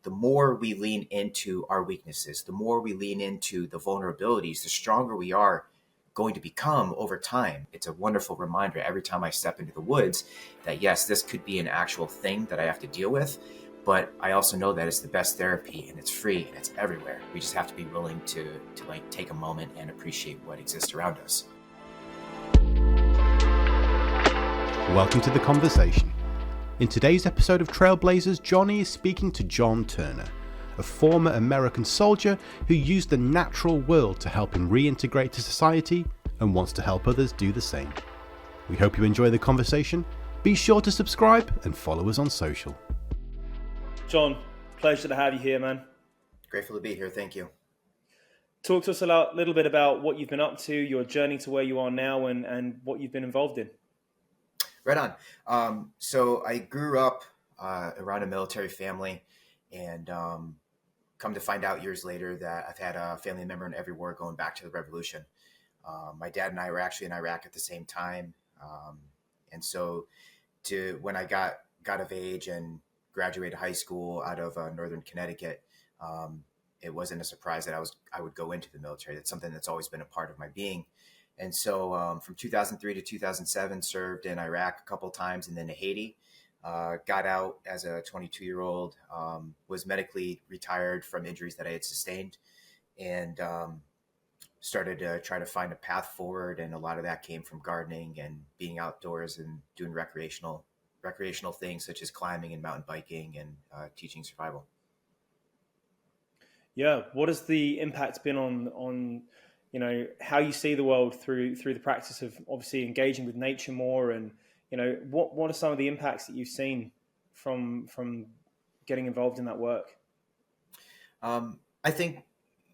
the more we lean into our weaknesses, the more we lean into the vulnerabilities, the stronger we are going to become over time. It's a wonderful reminder every time I step into the woods that yes, this could be an actual thing that I have to deal with, but I also know that it's the best therapy and it's free and it's everywhere. We just have to be willing to like take a moment and appreciate what exists around us. Welcome to The Conversation. In today's episode of Trailblazers, Johnny is speaking to Jon Turner, a former American soldier who used the natural world to help him reintegrate to society and wants to help others do the same. We hope you enjoy the conversation. Be sure to subscribe and follow us on social. Jon, pleasure to have you here, man. Grateful to be here. Thank you. Talk to us a little bit about what you've been up to, your journey to where you are now, and what you've been involved in. Right on. So I grew up around a military family, and come to find out years later that I've had a family member in every war going back to the revolution. My dad and I were actually in Iraq at the same time. And so when I got of age and graduated high school out of Northern Connecticut, it wasn't a surprise that I would go into the military. That's something that's always been a part of my being. And so from 2003 to 2007, served in Iraq a couple of times and then to Haiti. Got out as a 22-year-old, was medically retired from injuries that I had sustained, and started to try to find a path forward. And a lot of that came from gardening and being outdoors and doing recreational things such as climbing and mountain biking and teaching survival. Yeah, what has the impact been on how you see the world through the practice of obviously engaging with nature more, and what are some of the impacts that you've seen from getting involved in that work? I think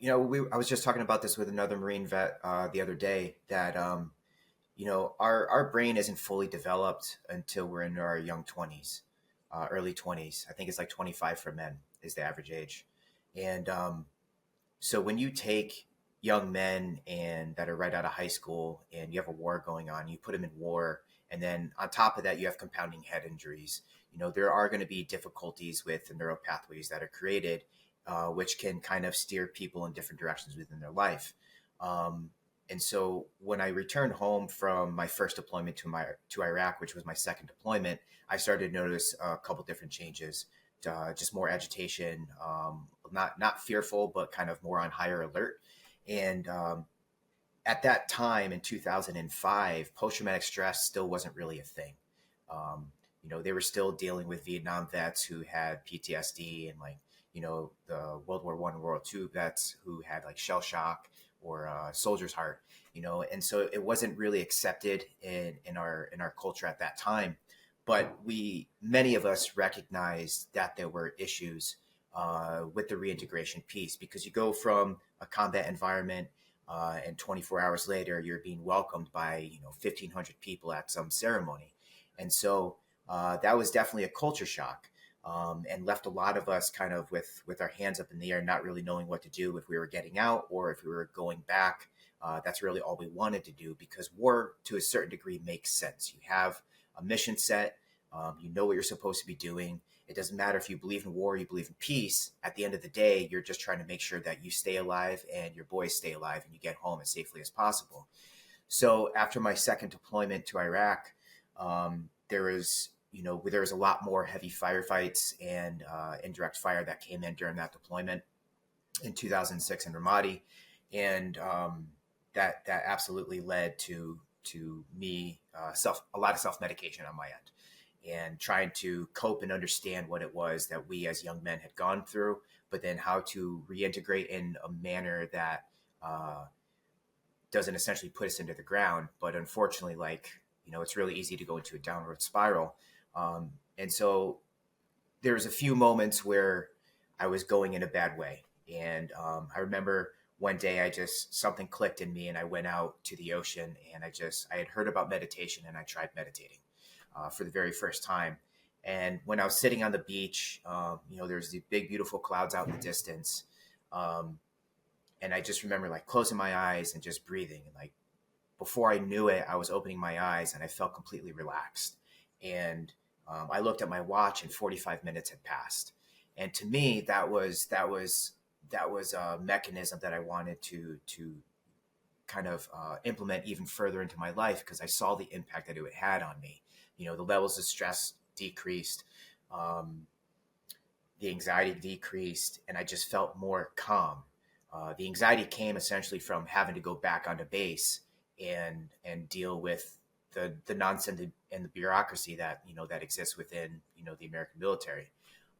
I was just talking about this with another Marine vet the other day that our brain isn't fully developed until we're in our young 20s, early 20s. I think it's like 25 for men is the average age, and so when you take young men and that are right out of high school and you have a war going on, you put them in war. And then on top of that, you have compounding head injuries. There are going to be difficulties with the neural pathways that are created, which can kind of steer people in different directions within their life. And so when I returned home from my first deployment to Iraq, which was my second deployment, I started to notice a couple different changes, just more agitation, not fearful, but kind of more on higher alert. And at that time in 2005, post-traumatic stress still wasn't really a thing. They were still dealing with Vietnam vets who had PTSD and the World War I and World War II vets who had like shell shock or soldier's heart, and so it wasn't really accepted in our culture at that time. But many of us recognized that there were issues with the reintegration piece, because you go from a combat environment and 24 hours later, you're being welcomed by 1,500 people at some ceremony. And so that was definitely a culture shock, and left a lot of us kind of with our hands up in the air, not really knowing what to do, if we were getting out or if we were going back. That's really all we wanted to do, because war to a certain degree makes sense. You have a mission set. You know what you're supposed to be doing. It doesn't matter if you believe in war, you believe in peace. At the end of the day, you're just trying to make sure that you stay alive and your boys stay alive and you get home as safely as possible. So after my second deployment to Iraq, there was a lot more heavy firefights and indirect fire that came in during that deployment in 2006 in Ramadi. And that absolutely led to me a lot of self-medication on my end, and trying to cope and understand what it was that we as young men had gone through, but then how to reintegrate in a manner that doesn't essentially put us into the ground. But unfortunately, it's really easy to go into a downward spiral. And so there was a few moments where I was going in a bad way. And I remember one day something clicked in me, and I went out to the ocean, and I had heard about meditation, and I tried meditating for the very first time. And when I was sitting on the beach, there's the big, beautiful clouds out in the distance. And I just remember closing my eyes and just breathing. And before I knew it, I was opening my eyes and I felt completely relaxed. And I looked at my watch and 45 minutes had passed. And to me, that was a mechanism that I wanted to kind of implement even further into my life, because I saw the impact that it had on me. The levels of stress decreased, um, the anxiety decreased, and I just felt more calm. The anxiety came essentially from having to go back onto base and deal with the nonsense and the bureaucracy that exists within the American military.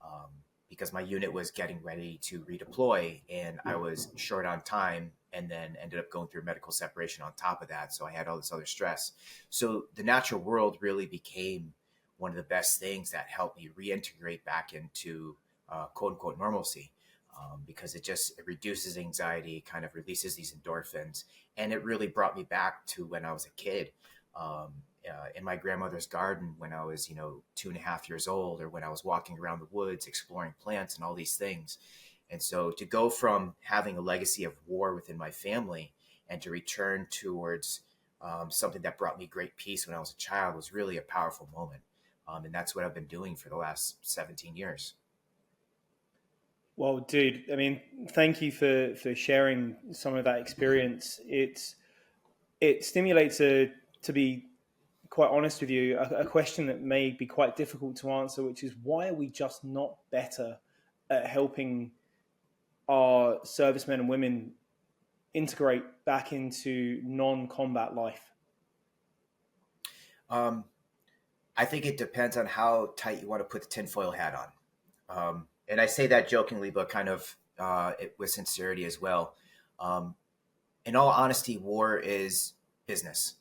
Um, because my unit was getting ready to redeploy, and I was short on time, and then ended up going through medical separation on top of that. So I had all this other stress. So the natural world really became one of the best things that helped me reintegrate back into quote unquote normalcy, because it reduces anxiety, kind of releases these endorphins, and it really brought me back to when I was a kid, in my grandmother's garden when I was 2.5 years old, or when I was walking around the woods exploring plants and all these things. And so to go from having a legacy of war within my family and to return towards something that brought me great peace when I was a child was really a powerful moment. And that's what I've been doing for the last 17 years. Well, dude, I mean, thank you for sharing some of that experience. It stimulates to be quite honest with you, a question that may be quite difficult to answer, which is why are we just not better at helping our servicemen and women integrate back into non-combat life? Um, I think it depends on how tight you want to put the tinfoil hat on. And I say that jokingly, but kind of with sincerity as well. Um, in all honesty, war is business,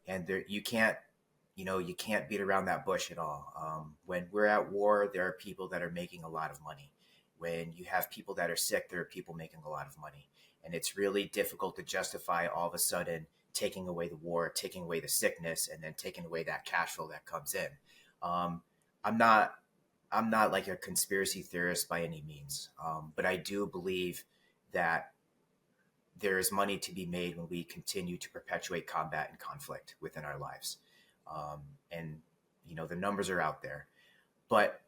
and you can't beat around that bush at all. When we're at war, there are people that are making a lot of money. When you have people that are sick, there are people making a lot of money, and it's really difficult to justify all of a sudden taking away the war, taking away the sickness, and then taking away that cash flow that comes in. Um, I'm not I'm not like a conspiracy theorist by any means, but I do believe that there is money to be made when we continue to perpetuate combat and conflict within our lives. Um, and, the numbers are out there. But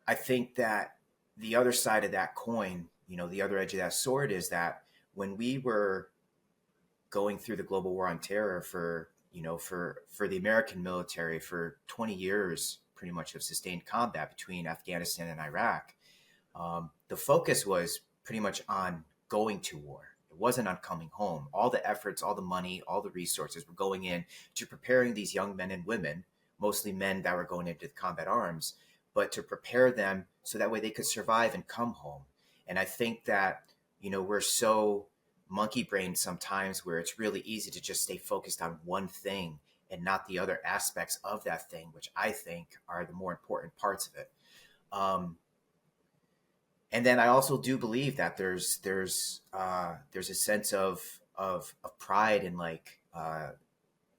I think that the other side of that coin, the other edge of that sword is that when we were going through the global war on terror for the American military for 20 years, pretty much of sustained combat between Afghanistan and Iraq, the focus was pretty much on going to war. It wasn't on coming home. All the efforts, all the money, all the resources were going in to preparing these young men and women, mostly men that were going into the combat arms, but to prepare them so that way they could survive and come home. And I think that, we're so monkey brained sometimes where it's really easy to just stay focused on one thing and not the other aspects of that thing, which I think are the more important parts of it. And then I also do believe that there's a sense of pride and like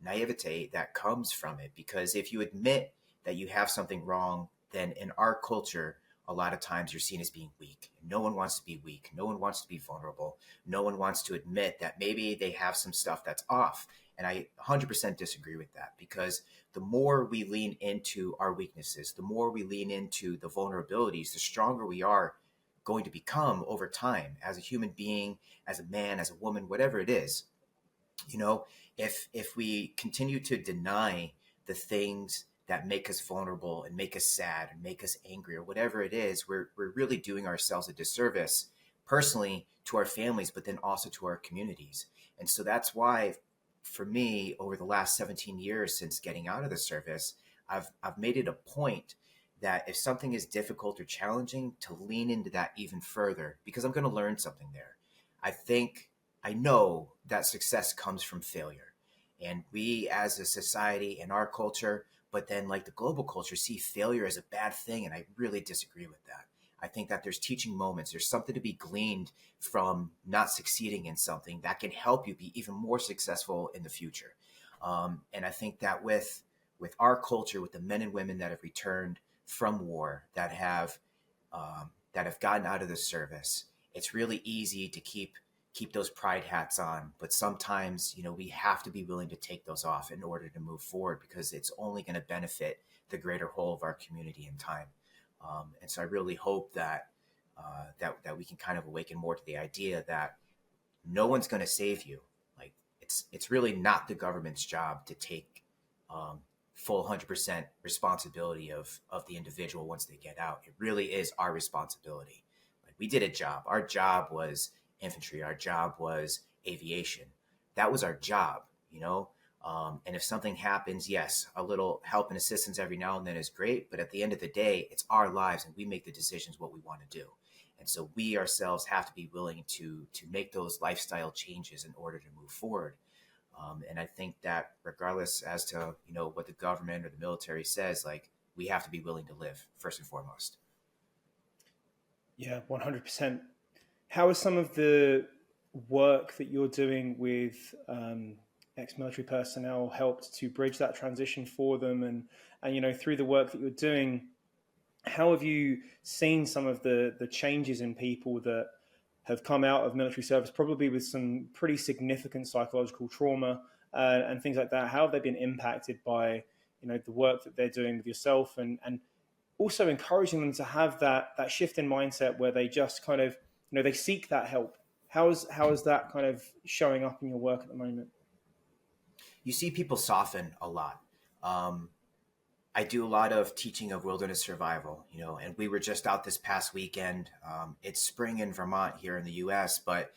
naivete that comes from it, because if you admit that you have something wrong, then in our culture, a lot of times you're seen as being weak. No one wants to be weak. No one wants to be vulnerable. No one wants to admit that maybe they have some stuff that's off. And I 100% disagree with that, because the more we lean into our weaknesses, the more we lean into the vulnerabilities, the stronger we are going to become over time as a human being, as a man, as a woman, whatever it is. You know, if we continue to deny the things that make us vulnerable and make us sad and make us angry or whatever it is, we're really doing ourselves a disservice personally to our families, but then also to our communities. And so that's why, for me, over the last 17 years since getting out of the service, I've made it a point that if something is difficult or challenging, to lean into that even further, because I'm going to learn something there. I know that success comes from failure. And we as a society in our culture, but then like the global culture, see failure as a bad thing. And I really disagree with that. I think that there's teaching moments. There's something to be gleaned from not succeeding in something that can help you be even more successful in the future. And I think that with our culture, with the men and women that have returned from war, that have gotten out of the service, it's really easy to keep those pride hats on, but sometimes we have to be willing to take those off in order to move forward, because it's only going to benefit the greater whole of our community in time. And so I really hope that that we can kind of awaken more to the idea that no one's going to save you. Like it's really not the government's job to take um, full 100% responsibility of the individual once they get out. It really is our responsibility. Like we did a job. Our job was infantry. Our job was aviation. That was our job, you know. And if something happens, yes, a little help and assistance every now and then is great. But at the end of the day, it's our lives, and we make the decisions what we want to do. And so we ourselves have to be willing to make those lifestyle changes in order to move forward. And I think that regardless as to what the government or the military says, like we have to be willing to live first and foremost. Yeah, 100%. How is some of the work that you're doing with ex-military personnel helped to bridge that transition for them? And through the work that you're doing, how have you seen some of the changes in people that have come out of military service, probably with some pretty significant psychological trauma and things like that? How have they been impacted by the work that they're doing with yourself, and also encouraging them to have that shift in mindset where they just kind of they seek that help? How is that kind of showing up in your work at the moment? You see people soften a lot. I do a lot of teaching of wilderness survival, and we were just out this past weekend. It's spring in Vermont here in the U.S., but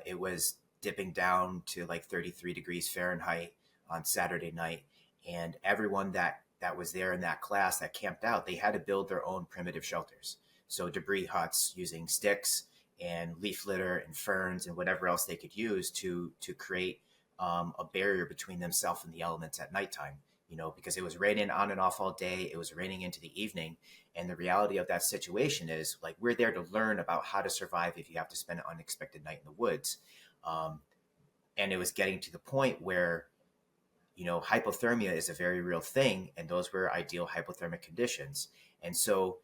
it was dipping down to like 33 degrees Fahrenheit on Saturday night. And everyone that was there in that class that camped out, they had to build their own primitive shelters. So debris huts using sticks and leaf litter and ferns and whatever else they could use to create a barrier between themselves and the elements at nighttime. Because it was raining on and off all day. It was raining into the evening. And the reality of that situation is like, we're there to learn about how to survive if you have to spend an unexpected night in the woods. And it was getting to the point where, hypothermia is a very real thing. And those were ideal hypothermic conditions. And so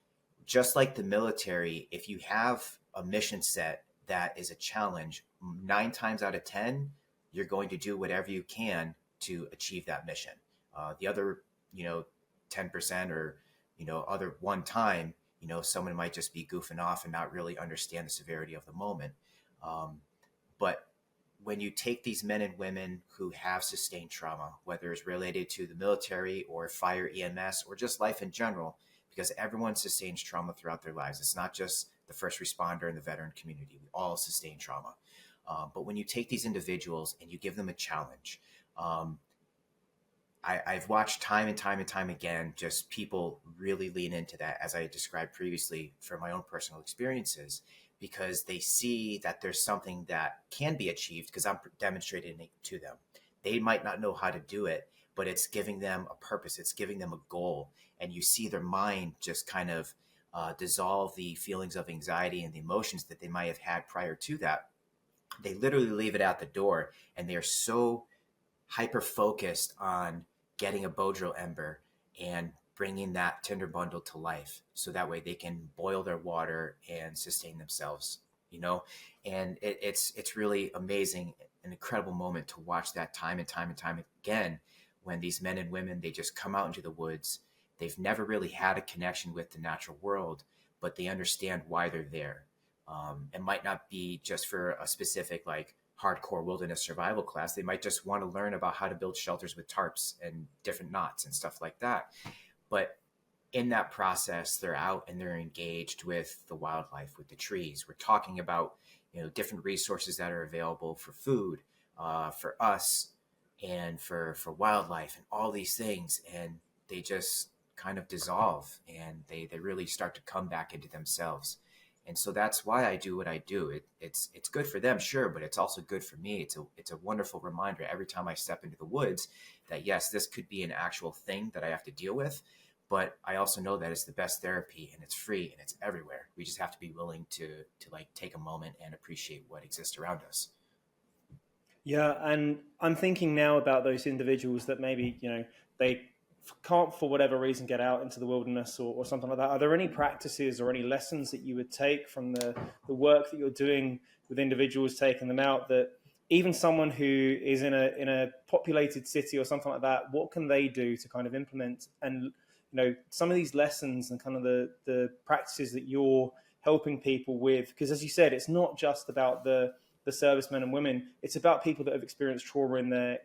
just like the military, if you have a mission set that is a challenge, 9 times out of 10, you're going to do whatever you can to achieve that mission. The other, 10% or, other one time, someone might just be goofing off and not really understand the severity of the moment. But when you take these men and women who have sustained trauma, whether it's related to the military or fire, EMS, or just life in general, because everyone sustains trauma throughout their lives. It's not just the first responder and the veteran community. We all sustain trauma. But when you take these individuals and you give them a challenge, I've watched time and time and time again, just people really lean into that, as I described previously from my own personal experiences, because they see that there's something that can be achieved because I'm demonstrating it to them. They might not know how to do it, but it's giving them a purpose. It's giving them a goal. And you see their mind just kind of dissolve the feelings of anxiety and the emotions that they might have had prior to that. They literally leave it at the door, and they're so hyper focused on getting a Bodril ember and bringing that tinder bundle to life, so that way they can boil their water and sustain themselves, and it's really amazing, an incredible moment to watch that time and time and time again, when these men and women, they just come out into the woods. They've never really had a connection with the natural world, but they understand why they're there. It might not be just for a specific like hardcore wilderness survival class. They might just want to learn about how to build shelters with tarps and different knots and stuff like that. But in that process, they're out and they're engaged with the wildlife, with the trees. We're talking about, different resources that are available for food, for us, and for wildlife, and all these things. And they just kind of dissolve, and they really start to come back into themselves. And so that's why I do what I do. It's good for them, sure, but it's also good for me. It's a wonderful reminder every time I step into the woods that yes, this could be an actual thing that I have to deal with, but I also know that it's the best therapy, and it's free, and it's everywhere. We just have to be willing to like take a moment and appreciate what exists around us. Yeah, and I'm thinking now about those individuals that maybe they can't, for whatever reason, get out into the wilderness or something like that. Are there any practices or any lessons that you would take from the work that you're doing with individuals, taking them out, that even someone who is in a populated city or something like that, what can they do to kind of implement and some of these lessons and kind of the practices that you're helping people with, because as you said, it's not just about the servicemen and women. It's about people that have experienced trauma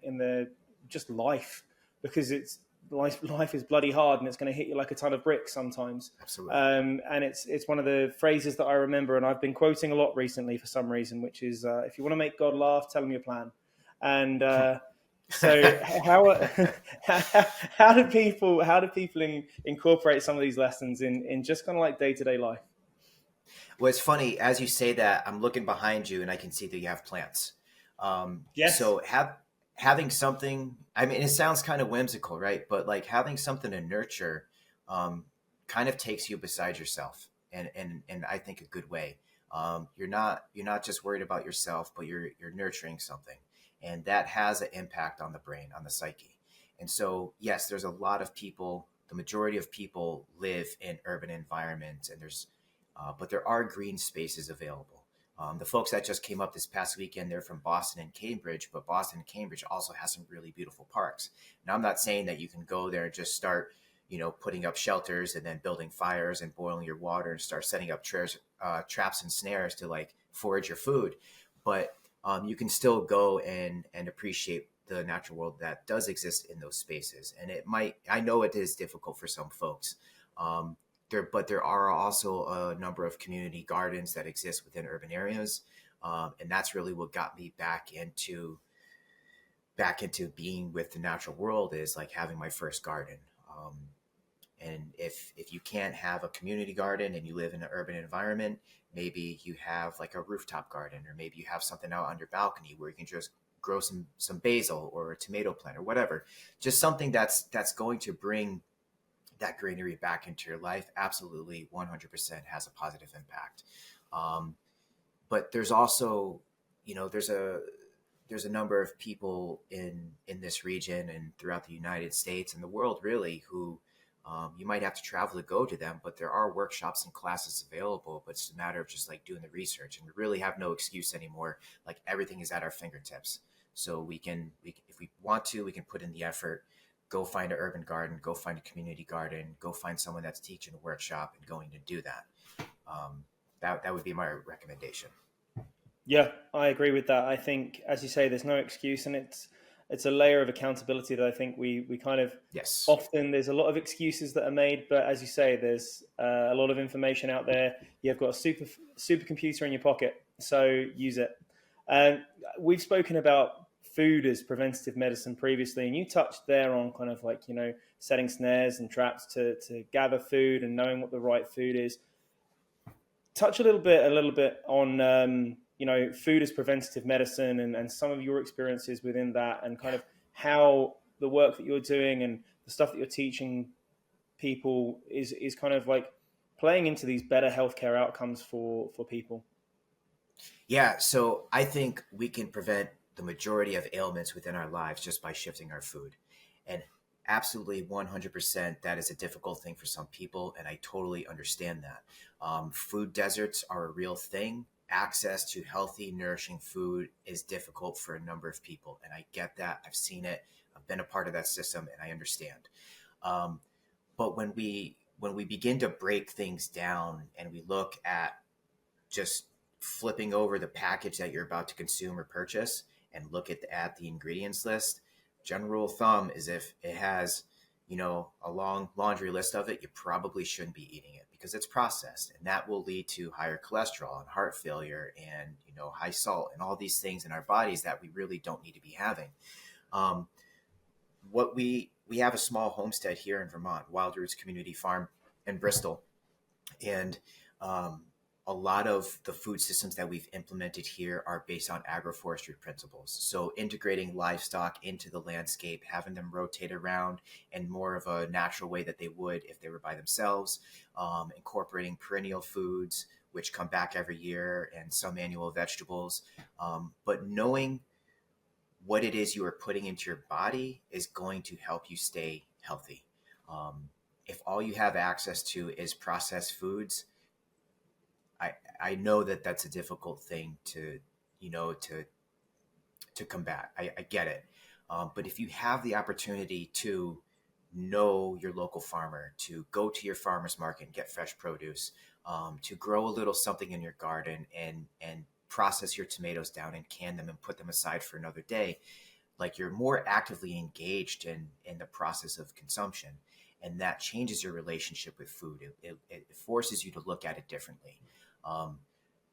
in their just life, because it's life is bloody hard, and it's going to hit you like a ton of bricks sometimes. Absolutely. And it's one of the phrases that I remember, and I've been quoting a lot recently for some reason, which is, if you want to make God laugh, tell him your plan. And so how how do people incorporate some of these lessons in just kind of like day-to-day life? Well, it's funny as you say that. I'm looking behind you, and I can see that you have plants. Yes. So having something. I mean, it sounds kind of whimsical, right? But like having something to nurture, um, kind of takes you beside yourself, and I think a good way. You're not just worried about yourself, but you're nurturing something, and that has an impact on the brain, on the psyche. And so, yes, there's a lot of people. The majority of people live in urban environments, and but there are green spaces available. The folks that just came up this past weekend, they're from Boston and Cambridge, but Boston and Cambridge also has some really beautiful parks. Now, I'm not saying that you can go there and just start, putting up shelters and then building fires and boiling your water and start setting up traps and snares to like forage your food. But you can still go and appreciate the natural world that does exist in those spaces. And I know it is difficult for some folks. But there are also a number of community gardens that exist within urban areas, and that's really what got me back into being with the natural world, is like having my first garden. And if you can't have a community garden and you live in an urban environment, maybe you have like a rooftop garden, or maybe you have something out on your balcony where you can just grow some basil or a tomato plant or whatever. Just something that's going to bring that greenery back into your life. Absolutely 100% has a positive impact. Um, but there's also, there's a number of people in this region and throughout the United States and the world really, who you might have to travel to go to them, but there are workshops and classes available. But it's a matter of just like doing the research, and we really have no excuse anymore. Like everything is at our fingertips, so we if we want to, we can put in the effort. Go find an urban garden, go find a community garden, go find someone that's teaching a workshop and going to do that. That would be my recommendation. Yeah, I agree with that. I think, as you say, there's no excuse, and it's a layer of accountability that I think we kind of Yes. often, there's a lot of excuses that are made, but as you say, there's a lot of information out there. You've got a supercomputer in your pocket, so use it. And we've spoken about food as preventative medicine previously, and you touched there on kind of like, setting snares and traps to gather food and knowing what the right food is. Touch a little bit on food as preventative medicine, and some of your experiences within that, and kind of how the work that you're doing and the stuff that you're teaching people is kind of like playing into these better healthcare outcomes for people. Yeah. So I think we can prevent the majority of ailments within our lives just by shifting our food. And absolutely 100%, that is a difficult thing for some people. And I totally understand that. Food deserts are a real thing. Access to healthy, nourishing food is difficult for a number of people. And I get that. I've seen it. I've been a part of that system, and I understand. Um, but when we begin to break things down and we look at just flipping over the package that you're about to consume or purchase and look at the ingredients list, general rule of thumb is if it has, a long laundry list of it, you probably shouldn't be eating it because it's processed, and that will lead to higher cholesterol and heart failure and, high salt and all these things in our bodies that we really don't need to be having. Um, what we have a small homestead here in Vermont, Wild Roots Community Farm in Bristol, and um, a lot of the food systems that we've implemented here are based on agroforestry principles. So integrating livestock into the landscape, having them rotate around in more of a natural way that they would if they were by themselves, incorporating perennial foods, which come back every year, and some annual vegetables. But knowing what it is you are putting into your body is going to help you stay healthy. Um, if all you have access to is processed foods, I know that that's a difficult thing to, to combat. I get it. But if you have the opportunity to know your local farmer, to go to your farmer's market and get fresh produce, to grow a little something in your garden and process your tomatoes down and can them and put them aside for another day. Like, you're more actively engaged in the process of consumption, and that changes your relationship with food. It forces you to look at it differently. Um,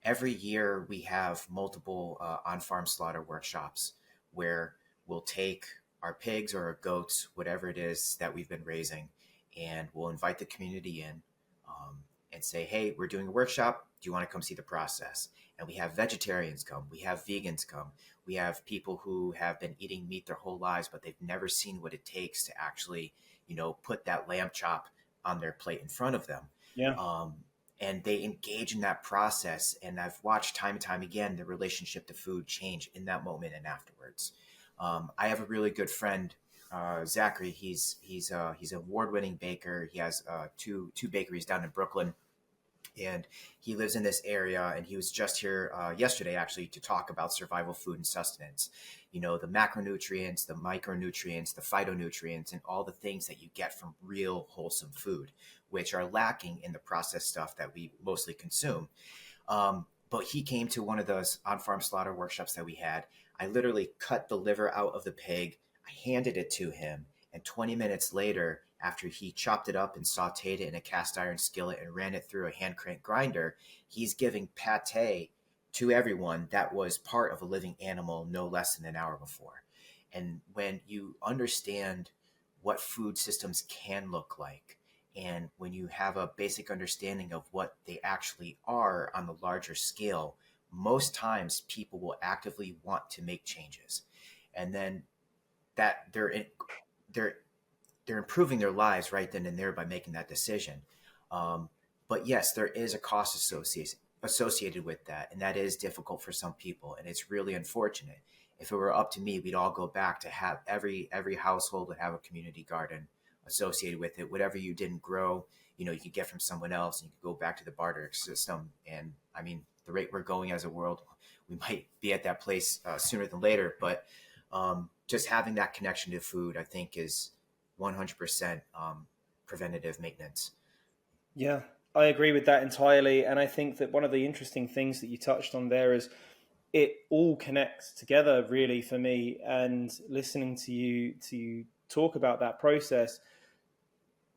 every year we have multiple on-farm slaughter workshops where we'll take our pigs or our goats, whatever it is that we've been raising, and we'll invite the community in, and say, hey, we're doing a workshop. Do you want to come see the process? And we have vegetarians come, we have vegans come, we have people who have been eating meat their whole lives, but they've never seen what it takes to actually, put that lamb chop on their plate in front of them. Yeah. Um, and they engage in that process. And I've watched time and time again the relationship to food change in that moment and afterwards. I have a really good friend, Zachary. He's an award-winning baker. He has two bakeries down in Brooklyn, and he lives in this area. And he was just here yesterday, actually, to talk about survival food and sustenance. The macronutrients, the micronutrients, the phytonutrients, and all the things that you get from real wholesome food, which are lacking in the processed stuff that we mostly consume. But he came to one of those on-farm slaughter workshops that we had. I literally cut the liver out of the pig. I handed it to him. And 20 minutes later, after he chopped it up and sauteed it in a cast iron skillet and ran it through a hand crank grinder, he's giving pate to everyone that was part of a living animal no less than an hour before. And when you understand what food systems can look like, and when you have a basic understanding of what they actually are on the larger scale, most times people will actively want to make changes. And then that they're improving their lives right then and there by making that decision. But yes, there is a cost associated with that, and that is difficult for some people, and it's really unfortunate. If it were up to me, we'd all go back to have every household would have a community garden associated with it. Whatever you didn't grow, you could get from someone else, and you could go back to the barter system. And I mean, the rate we're going as a world, we might be at that place sooner than later. But just having that connection to food, I think, is 100% preventative maintenance. Yeah, I agree with that entirely. And I think that one of the interesting things that you touched on there is it all connects together, really, for me. And listening to you talk about that process,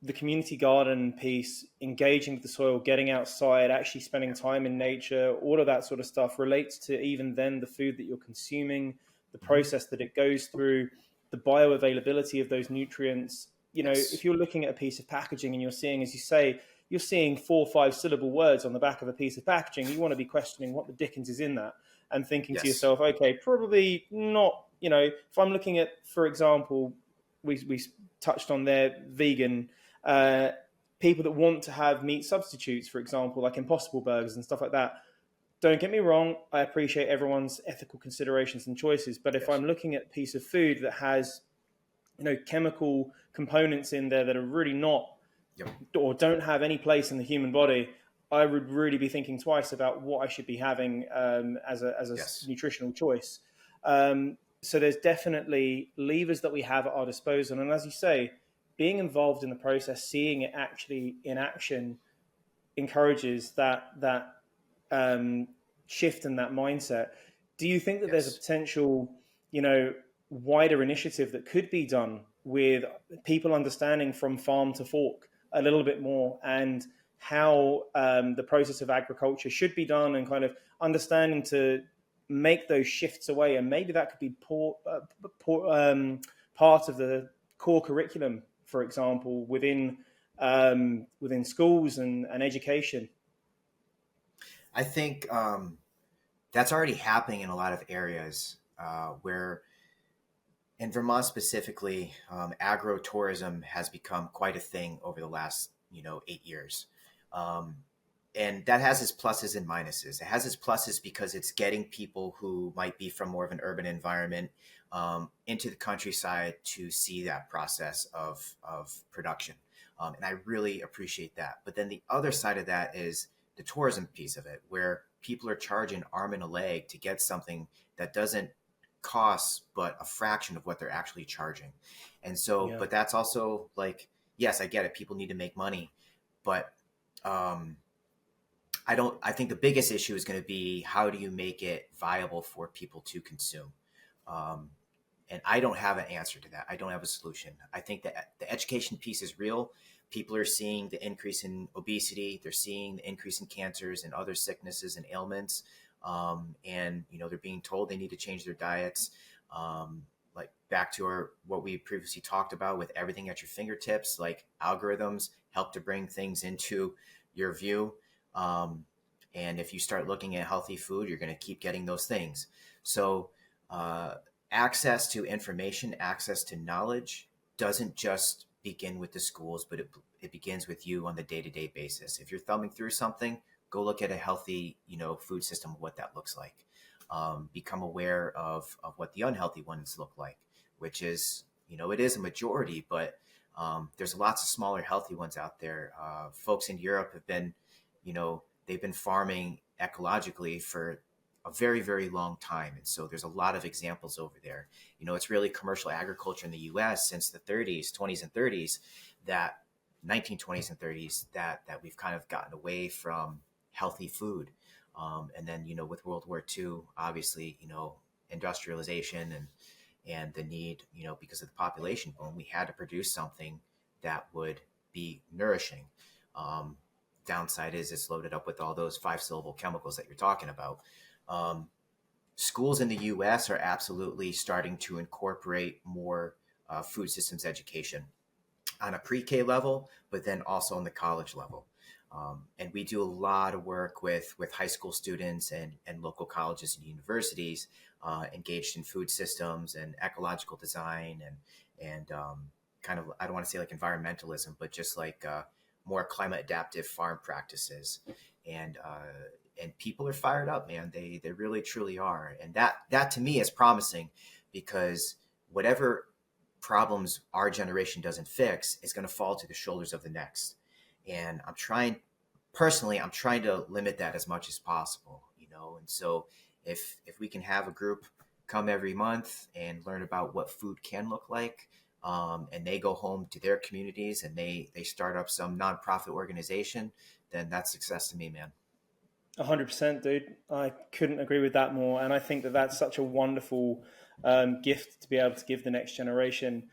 the community garden piece, engaging with the soil, getting outside, actually spending time in nature, all of that sort of stuff relates to even then the food that you're consuming, the process that it goes through, the bioavailability of those nutrients. Yes. If you're looking at a piece of packaging and you're seeing, as you say, you're seeing 4 or 5 syllable words on the back of a piece of packaging, you want to be questioning what the dickens is in that and thinking to Yes. yourself, okay, probably not, if I'm looking at, for example, we touched on there, vegan, people that want to have meat substitutes, for example, like Impossible Burgers and stuff like that. Don't get me wrong, I appreciate everyone's ethical considerations and choices, but if Yes. I'm looking at a piece of food that has, chemical components in there that are really not, Yep. or don't have any place in the human body, I would really be thinking twice about what I should be having as a Yes. nutritional choice. So there's definitely levers that we have at our disposal. And as you say, being involved in the process, seeing it actually in action encourages that shift in that mindset. Do you think that there's a Yes. potential, wider initiative that could be done with people understanding from farm to fork a little bit more, and how the process of agriculture should be done, and kind of understanding to make those shifts away? And maybe that could be part of the core curriculum, for example, within schools and education. I think that's already happening in a lot of areas where, in Vermont specifically, agro-tourism has become quite a thing over the last 8 years. And that has its pluses and minuses. It has its pluses because it's getting people who might be from more of an urban environment into the countryside to see that process of production. And I really appreciate that. But then the other side of that is the tourism piece of it, where people are charging arm and a leg to get something that doesn't costs, but a fraction of what they're actually charging. And so, Yeah. but that's also like, yes, I get it. People need to make money, but um, I think the biggest issue is going to be how do you make it viable for people to consume? Um, and I don't have an answer to that. I don't have a solution. I think that the education piece is real. People are seeing the increase in obesity. They're seeing the increase in cancers and other sicknesses and ailments. And they're being told they need to change their diets. Like back to what we previously talked about with everything at your fingertips, like algorithms help to bring things into your view. Um, and if you start looking at healthy food, you're going to keep getting those things. So, uh, access to information, access to knowledge doesn't just begin with the schools, but it begins with you on the day-to-day basis. If you're thumbing through something, go look at a healthy, food system, what that looks like. Become aware of what the unhealthy ones look like, which is, it is a majority, but there's lots of smaller healthy ones out there. Folks in Europe have been, they've been farming ecologically for a very, very long time. And so there's a lot of examples over there. It's really commercial agriculture in the US since the 30s, 20s and 30s, that 1920s and 30s, that we've kind of gotten away from healthy food. And then, with World War II, obviously, industrialization and the need, because of the population boom, we had to produce something that would be nourishing. Um, Downside is it's loaded up with all those 5-syllable chemicals that you're talking about. Um, Schools in the US are absolutely starting to incorporate more food systems education on a pre-K level, but then also on the college level. And we do a lot of work with high school students and local colleges and universities engaged in food systems and ecological design and kind of, I don't want to say like environmentalism, but just like more climate adaptive farm practices. And people are fired up, man. They really truly are. And that to me is promising, because whatever problems our generation doesn't fix is going to fall to the shoulders of the next. And I'm trying to limit that as much as possible. And so if we can have a group come every month and learn about what food can look like, and they go home to their communities and they start up some nonprofit organization, then that's success to me, man. 100%, dude. I couldn't agree with that more. And I think that that's such a wonderful gift to be able to give the next generation.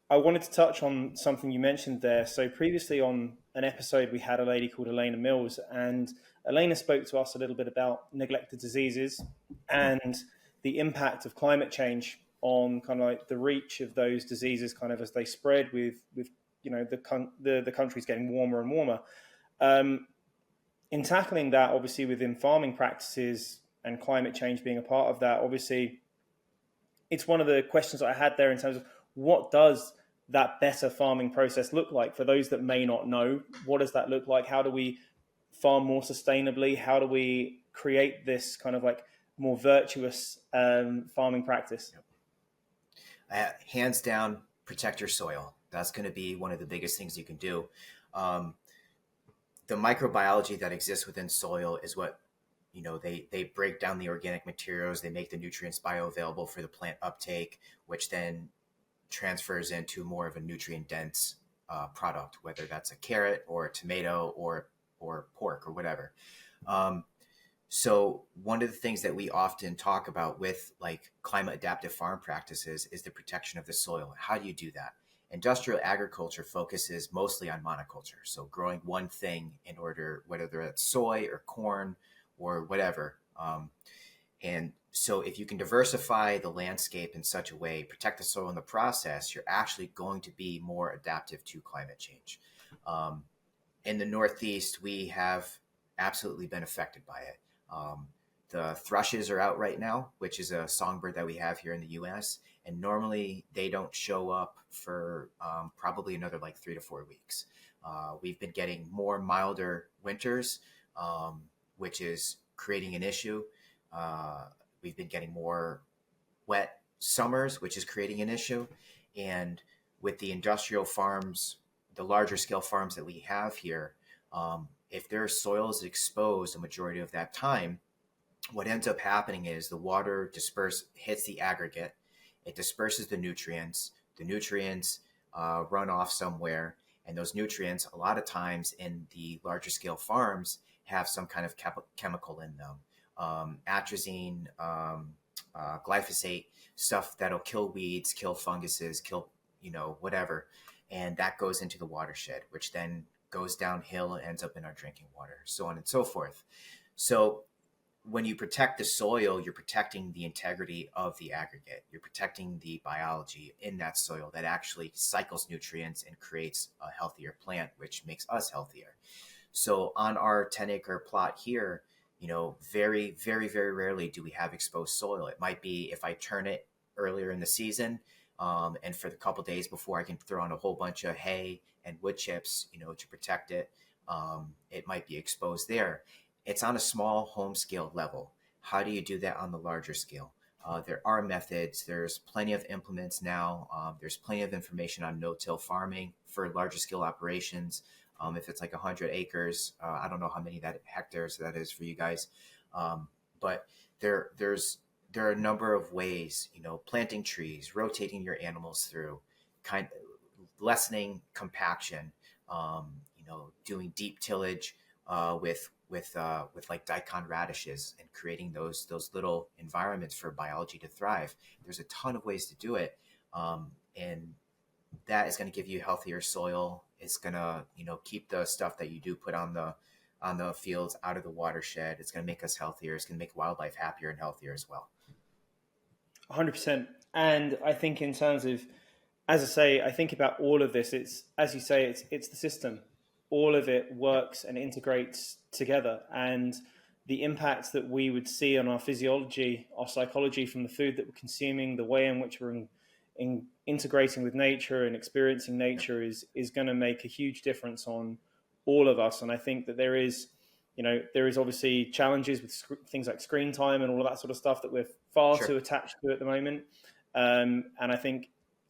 I wanted to touch on something you mentioned there. So previously on an episode, we had a lady called Elena Mills, and Elena spoke to us a little bit about neglected diseases and the impact of climate change on kind of like the reach of those diseases, kind of as they spread with the countries getting warmer and warmer. Um, in tackling that, obviously within farming practices and climate change being a part of that, obviously it's one of the questions that I had there in terms of what does that better farming process look like for those that may not know? What does that look like? How do we farm more sustainably? How do we create this kind of like more virtuous farming practice? Hands down, protect your soil. That's going to be one of the biggest things you can do. Um, the microbiology that exists within soil is what they break down the organic materials, they make the nutrients bioavailable for the plant uptake, which then transfers into more of a nutrient dense product, whether that's a carrot or a tomato or pork or whatever. So one of the things that we often talk about with like climate adaptive farm practices is the protection of the soil. How do you do that? Industrial agriculture focuses mostly on monoculture, so growing one thing in order, whether it's soy or corn or whatever. And so if you can diversify the landscape in such a way, protect the soil in the process, you're actually going to be more adaptive to climate change. Um, in the Northeast, we have absolutely been affected by it. The thrushes are out right now, which is a songbird that we have here in the U.S. And normally they don't show up for probably another like 3 to 4 weeks. We've been getting more milder winters, which is creating an issue. We've been getting more wet summers, which is creating an issue. And with the industrial farms, the larger scale farms that we have here, if their soil is exposed a majority of that time, what ends up happening is the water hits the aggregate, it disperses the nutrients run off somewhere, and those nutrients a lot of times in the larger scale farms have some kind of chemical in them, atrazine, glyphosate, stuff that'll kill weeds, kill funguses, kill, whatever, and that goes into the watershed, which then goes downhill and ends up in our drinking water, so on and so forth. So when you protect the soil, you're protecting the integrity of the aggregate. You're protecting the biology in that soil that actually cycles nutrients and creates a healthier plant, which makes us healthier. So on our 10-acre plot here, very, very, very rarely do we have exposed soil. It might be if I turn it earlier in the season, and for the couple days before I can throw on a whole bunch of hay and wood chips, to protect it. It might be exposed there. It's on a small home scale level. How do you do that on the larger scale? There are methods. There's plenty of implements now. There's plenty of information on no-till farming for larger scale operations. If it's like 100 acres, I don't know how many hectares that is for you guys, but there are a number of ways. Planting trees, rotating your animals through, kind of lessening compaction. Doing deep tillage with like daikon radishes and creating those little environments for biology to thrive. There's a ton of ways to do it, and that is going to give you healthier soil. It's going to keep the stuff that you do put on the fields out of the watershed. It's going to make us healthier. It's going to make wildlife happier and healthier as well. 100%. And I think in terms of, as I say, I think about all of this. It's, as you say, it's the system. All of it works and integrates together, and the impacts that we would see on our physiology, our psychology from the food that we're consuming, the way in which we're integrating with nature and experiencing nature is going to make a huge difference on all of us. And I think that there is obviously challenges with things like screen time and all of that sort of stuff that we're far Sure. too attached to at the moment. And I think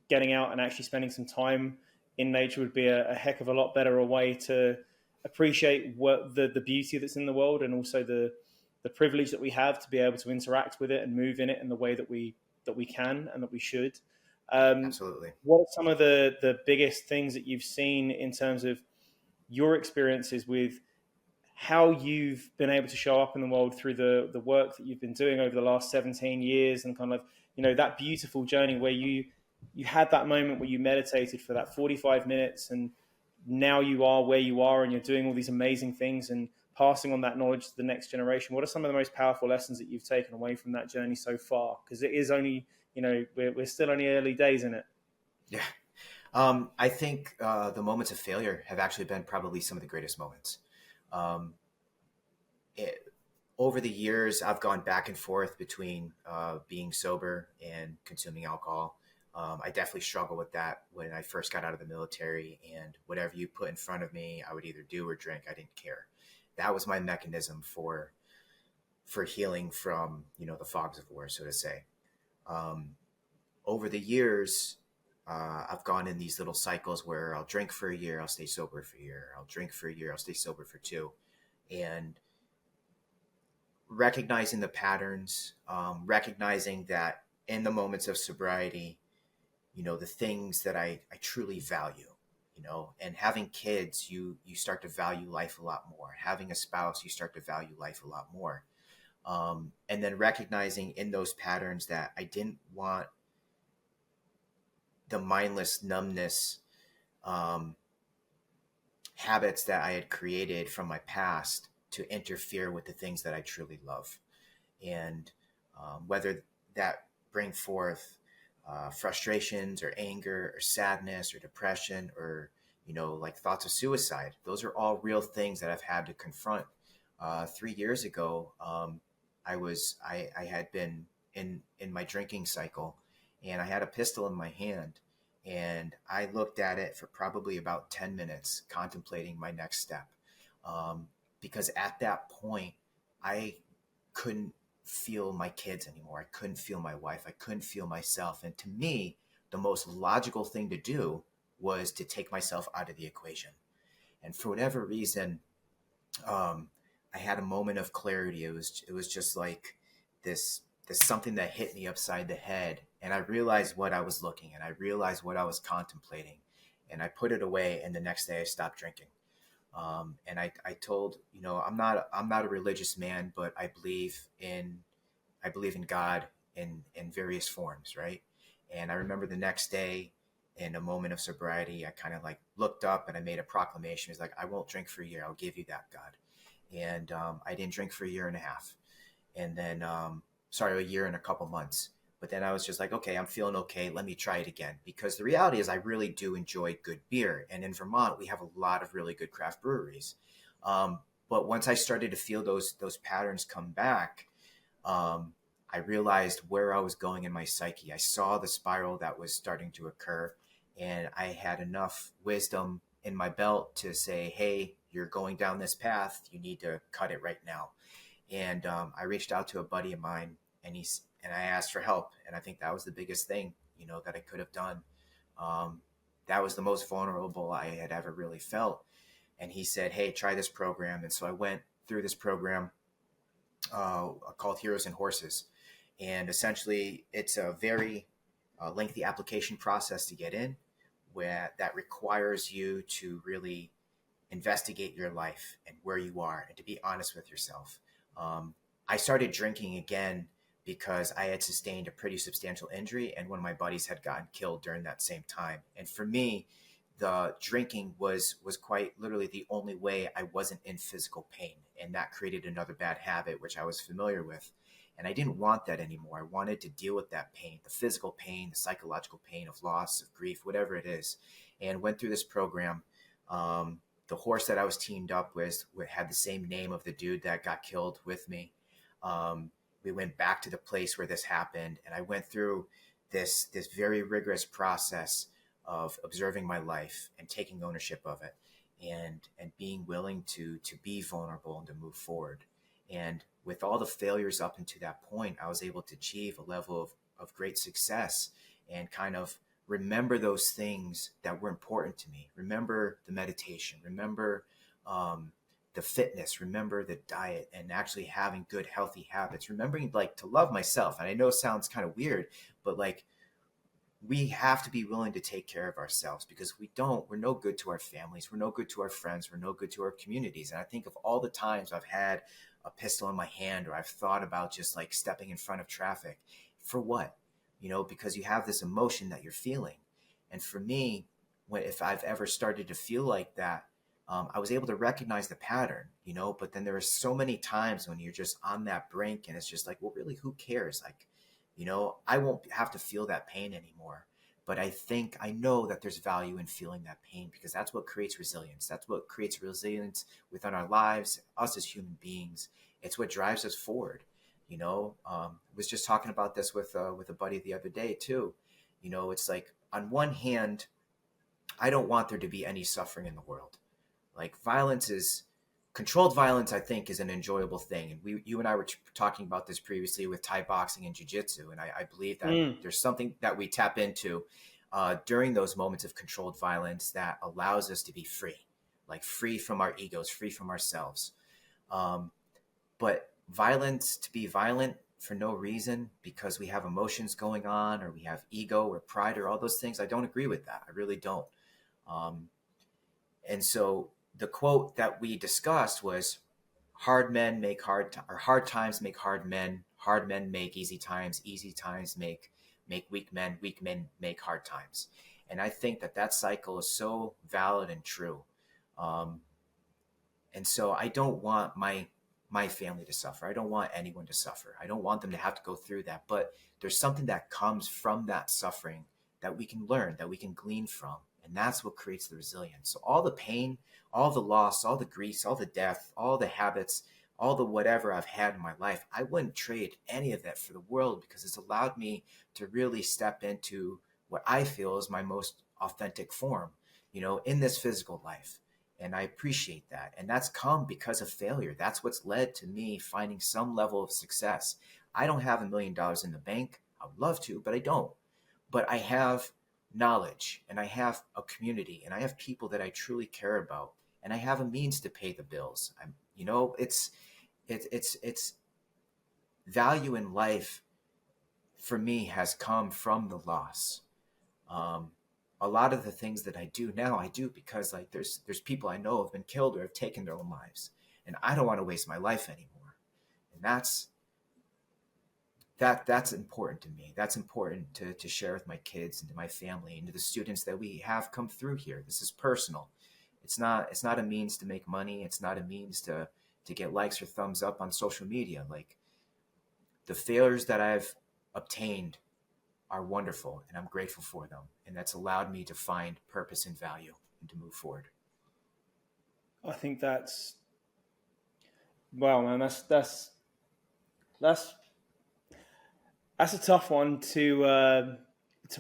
getting out and actually spending some time in nature would be a heck of a lot better a way to appreciate what the beauty that's in the world, and also the privilege that we have to be able to interact with it and move in it in the way that we can and that we should. Absolutely. What are some of the biggest things that you've seen in terms of your experiences with how you've been able to show up in the world through the work that you've been doing over the last 17 years, and kind of, that beautiful journey where you had that moment where you meditated for that 45 minutes, and now you are where you are and you're doing all these amazing things and passing on that knowledge to the next generation. What are some of the most powerful lessons that you've taken away from that journey so far? Because it is only, we're still only early days in it. Yeah. I think the moments of failure have actually been probably some of the greatest moments. Um, Over the years, I've gone back and forth between being sober and consuming alcohol. I definitely struggled with that when I first got out of the military, and whatever you put in front of me, I would either do or drink. I didn't care. That was my mechanism for healing from the fogs of war, so to say. Um, Over the years, I've gone in these little cycles where I'll drink for a year, I'll stay sober for a year, I'll drink for a year, I'll stay sober for two, and recognizing the patterns, recognizing that in the moments of sobriety, the things that I truly value, and having kids, you start to value life a lot more. Having a spouse, you start to value life a lot more. And then recognizing in those patterns that I didn't want the mindless numbness habits that I had created from my past to interfere with the things that I truly love. And whether that bring forth frustrations or anger or sadness or depression or, like thoughts of suicide, those are all real things that I've had to confront. 3 years ago, I had been in my drinking cycle, and I had a pistol in my hand, and I looked at it for probably about 10 minutes, contemplating my next step. Because at that point, I couldn't feel my kids anymore. I couldn't feel my wife. I couldn't feel myself. And to me, the most logical thing to do was to take myself out of the equation. And for whatever reason, I had a moment of clarity. It was just like this something that hit me upside the head, and I realized what I was looking at. I realized what I was contemplating, and I put it away. And the next day, I stopped drinking. And I told, I'm not a religious man, but I believe in God in various forms, right? And I remember the next day, in a moment of sobriety, I kind of like looked up and I made a proclamation. It's like, I won't drink for a year. I'll give you that, God. And I didn't drink for a year and a half, and then sorry, a year and a couple months. But then I was just like, okay, I'm feeling okay. Let me try it again. Because the reality is, I really do enjoy good beer, and in Vermont, we have a lot of really good craft breweries. Um, but once I started to feel those patterns come back, um, I realized where I was going in my psyche. I saw the spiral that was starting to occur, and I had enough wisdom in my belt to say, hey, you're going down this path. You need to cut it right now. And I reached out to a buddy of mine, and I asked for help. And I think that was the biggest thing, that I could have done. Um, that was the most vulnerable I had ever really felt. And he said, hey, try this program. And so I went through this program called Heroes and Horses. And essentially, it's a very lengthy application process to get in, where that requires you to really investigate your life and where you are, and to be honest with yourself. Um, I started drinking again because I had sustained a pretty substantial injury, and one of my buddies had gotten killed during that same time. And for me, the drinking was quite literally the only way I wasn't in physical pain, and that created another bad habit which I was familiar with. And I didn't want that anymore. I wanted to deal with that pain, the physical pain, the psychological pain of loss, of grief, whatever it is, and went through this program. The horse that I was teamed up with had the same name of the dude that got killed with me. We went back to the place where this happened, and I went through this very rigorous process of observing my life and taking ownership of it, and being willing to be vulnerable and to move forward. And with all the failures up until that point, I was able to achieve a level of great success, and kind of remember those things that were important to me. Remember the meditation, remember the fitness, remember the diet, and actually having good, healthy habits, remembering like to love myself. And I know it sounds kind of weird, but like, we have to be willing to take care of ourselves, because we're no good to our families. We're no good to our friends. We're no good to our communities. And I think of all the times I've had a pistol in my hand, or I've thought about just like stepping in front of traffic. For what? Because you have this emotion that you're feeling. And for me, if I've ever started to feel like that, I was able to recognize the pattern, but then there are so many times when you're just on that brink, and it's just like, well, really, who cares? Like, I won't have to feel that pain anymore. But I know that there's value in feeling that pain, because that's what creates resilience. That's what creates resilience within our lives, us as human beings. It's what drives us forward. I was just talking about this with a buddy the other day too. It's like, on one hand, I don't want there to be any suffering in the world. Like, controlled violence, I think, is an enjoyable thing. And you and I were talking about this previously with Thai boxing and jiu-jitsu. And I believe that there's something that we tap into during those moments of controlled violence that allows us to be free, like free from our egos, free from ourselves. But violence, to be violent for no reason, because we have emotions going on, or we have ego or pride or all those things, I don't agree with that. I really don't. Um, and so the quote that we discussed was, hard times make hard men make easy times make weak men make hard times. And I think that cycle is so valid and true. Um, and so I don't want my family to suffer. I don't want anyone to suffer. I don't want them to have to go through that. But there's something that comes from that suffering that we can learn, that we can glean from. And that's what creates the resilience. So all the pain, all the loss, all the grief, all the death, all the habits, all the whatever I've had in my life, I wouldn't trade any of that for the world, because it's allowed me to really step into what I feel is my most authentic form, in this physical life. And I appreciate that. And that's come because of failure. That's what's led to me finding some level of success. I don't have $1 million in the bank. I would love to, but I don't. But I have knowledge, and I have a community, and I have people that I truly care about, and I have a means to pay the bills. It's it's value in life for me has come from the loss. Um, a lot of the things that I do now, I do because like there's people I know have been killed or have taken their own lives, and I don't want to waste my life anymore. And that's important to me. That's important to share with my kids and to my family and to the students that we have come through here. This is personal. It's not a means to make money. It's not a means to get likes or thumbs up on social media. Like the failures that I've obtained are wonderful and I'm grateful for them. And that's allowed me to find purpose and value and to move forward. I think that's wow, man. That's that's a tough one to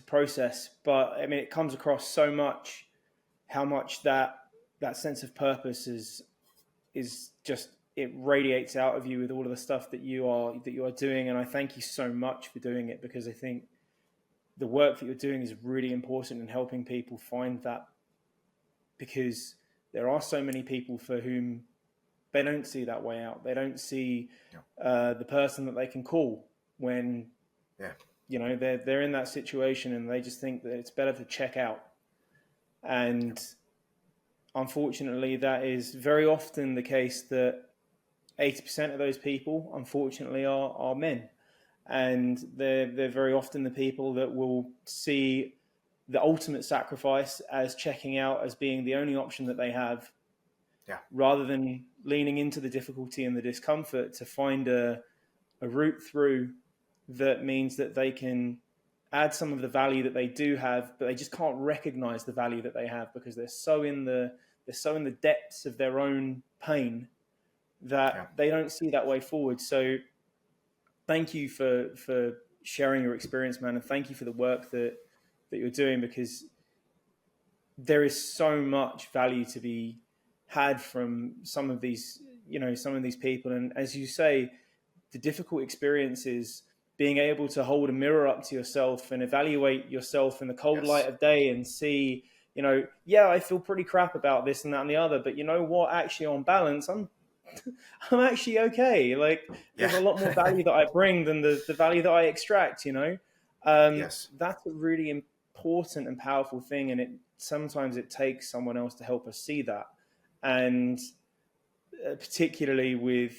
process. But I mean, it comes across so much how much that sense of purpose is just it radiates out of you with all of the stuff that you are doing. And I thank you so much for doing it, because I think the work that you're doing is really important in helping people find that, because there are so many people for whom they don't see that way out. They don't see the person that they can call when they're in that situation, and they just think that it's better to check out. And unfortunately, that is very often the case, that 80% of those people, unfortunately, are men. And they're very often the people that will see the ultimate sacrifice as checking out as being the only option that they have, rather than leaning into the difficulty and the discomfort to find a route through that means that they can add some of the value that they do have, but they just can't recognize the value that they have because they're so in the depths of their own pain that they don't see that way forward. So thank you for sharing your experience, man. And thank you for the work that you're doing, because there is so much value to be had from some of these people. And as you say, the difficult experiences, being able to hold a mirror up to yourself and evaluate yourself in the cold light of day and see, I feel pretty crap about this and that and the other, but you know what, actually on balance, I'm actually okay. Like there's a lot more value that I bring than the value that I extract, That's a really important and powerful thing. And sometimes it takes someone else to help us see that. And particularly with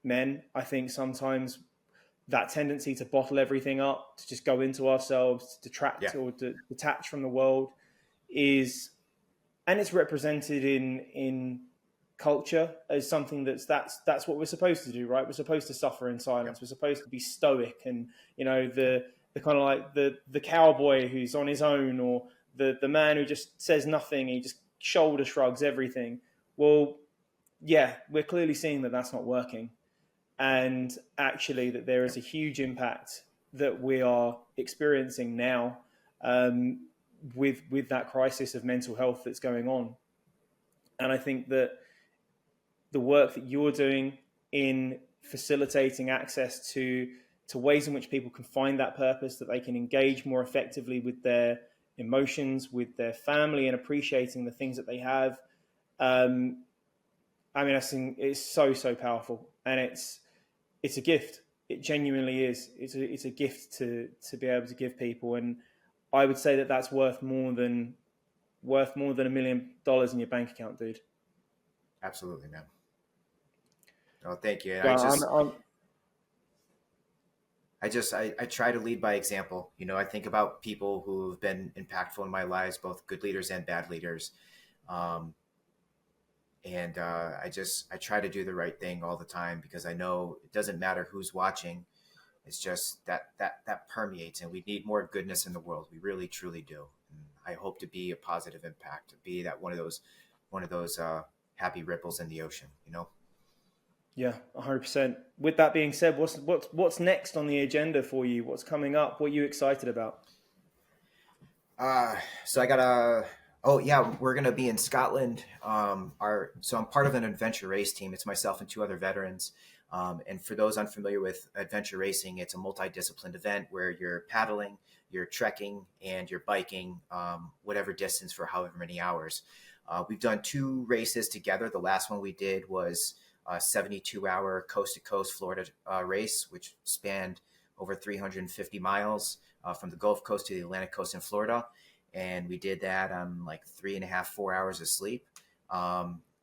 men, I think sometimes that tendency to bottle everything up, to just go into ourselves, to detract or to detach from the world and it's represented in culture as something that's what we're supposed to do, right? We're supposed to suffer in silence. We're supposed to be stoic, and the kind of like the cowboy who's on his own, or the man who just says nothing, he just shoulder shrugs everything. Well, we're clearly seeing that that's not working, and actually that there is a huge impact that we are experiencing now with that crisis of mental health that's going on. And I think that the work that you're doing in facilitating access to ways in which people can find that purpose, that they can engage more effectively with their emotions, with their family, and appreciating the things that they have. I think it's so powerful, and it's a gift. It genuinely is. It's a gift to be able to give people, and I would say that that's worth more than $1 million in your bank account, dude. Absolutely, man. Oh, thank you. Well, I try to lead by example. I think about people who have been impactful in my lives, both good leaders and bad leaders. And I try to do the right thing all the time, because I know it doesn't matter who's watching. It's just that permeates, and we need more goodness in the world. We really, truly do. And I hope to be a positive impact, to be that one of those happy ripples in the ocean. Yeah, 100%. With that being said, what's next on the agenda for you? What's coming up? What are you excited about? So I got we're gonna be in Scotland. So I'm part of an adventure race team. It's myself and 2 other veterans. And for those unfamiliar with adventure racing, it's a multidisciplined event where you're paddling, you're trekking, and you're biking, whatever distance for however many hours. We've done 2 races together. The last one we did was a 72-hour coast-to-coast Florida race, which spanned over 350 miles from the Gulf Coast to the Atlantic Coast in Florida. And we did that on like 3.5, 4 hours of sleep,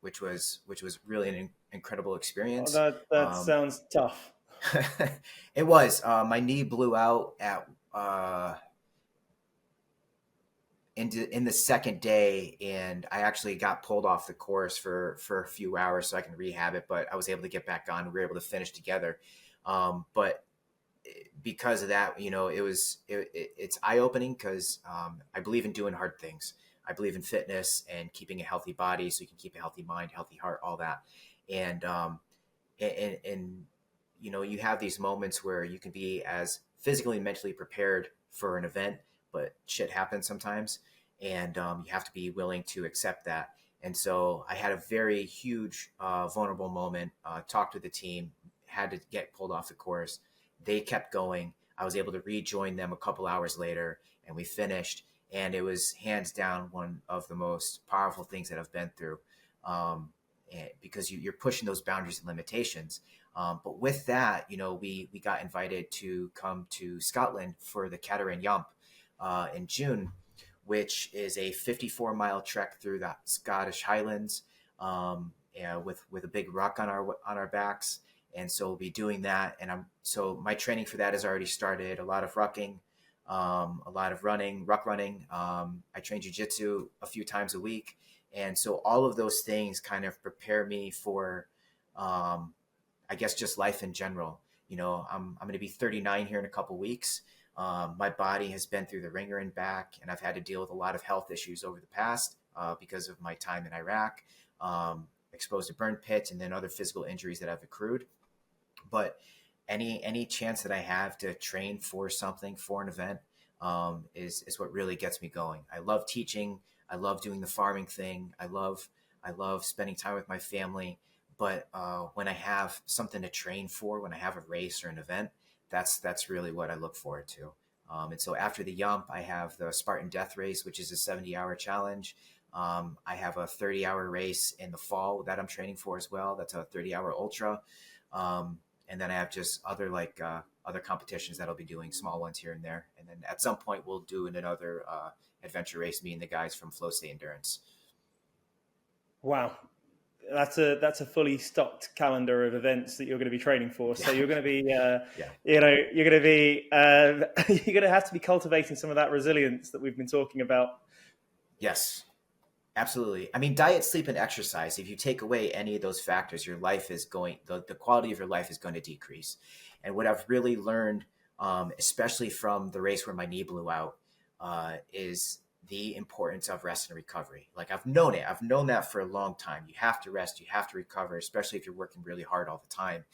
which was really an incredible Oh, experience. that Um, sounds tough. it was. My knee blew out at in the second day, and I actually got pulled off the course for a few hours so I can rehab it. But I was able to get back on. We were able to finish together. But because of that, it's eye opening because I believe in doing hard things. I believe in fitness and keeping a healthy body so you can keep a healthy mind, healthy heart, all that. And and you have these moments where you can be as physically and mentally prepared for an event, but shit happens sometimes, and you have to be willing to accept that. And so I had a very huge vulnerable moment. Talked with the team, had to get pulled off the course. They kept going. I was able to rejoin them a couple hours later, and we finished. And it was hands down one of the most powerful things that I've been through, because you're pushing those boundaries and limitations. But with that, we got invited to come to Scotland for the Cateran Yump in June, which is a 54-mile trek through the Scottish Highlands, with a big ruck on our backs. And so we'll be doing that. And so my training for that has already started. A lot of rucking, a lot of running, ruck running. I train jujitsu a few times a week. And so all of those things kind of prepare me for, I guess, just life in general. I'm going to be 39 here in a couple weeks. My body has been through the ringer and back, and I've had to deal with a lot of health issues over the past because of my time in Iraq, exposed to burn pits, and then other physical injuries that I've accrued. But any chance that I have to train for something, for an event, is what really gets me going. I love teaching. I love doing the farming thing. I love spending time with my family. But when I have something to train for, when I have a race or an event, that's really what I look forward to. And so after the Yump, I have the Spartan Death Race, which is a 70-hour challenge. I have a 30-hour race in the fall that I'm training for as well. That's a 30-hour ultra. And then I have just other competitions that I'll be doing, small ones here and there. And then at some point we'll do another adventure race, me and the guys from Flow State Endurance. Wow. That's a fully stocked calendar of events that you're going to be training for. So you're going to be, you're going to be, you're going to have to be cultivating some of that resilience that we've been talking about. Yes, absolutely. I mean, diet, sleep, and exercise. If you take away any of those factors, your life is the quality of your life is going to decrease. And what I've really learned, especially from the race where my knee blew out, is the importance of rest and recovery. Like I've known it. I've known that for a long time. You have to rest. You have to recover, especially if you're working really hard all the time.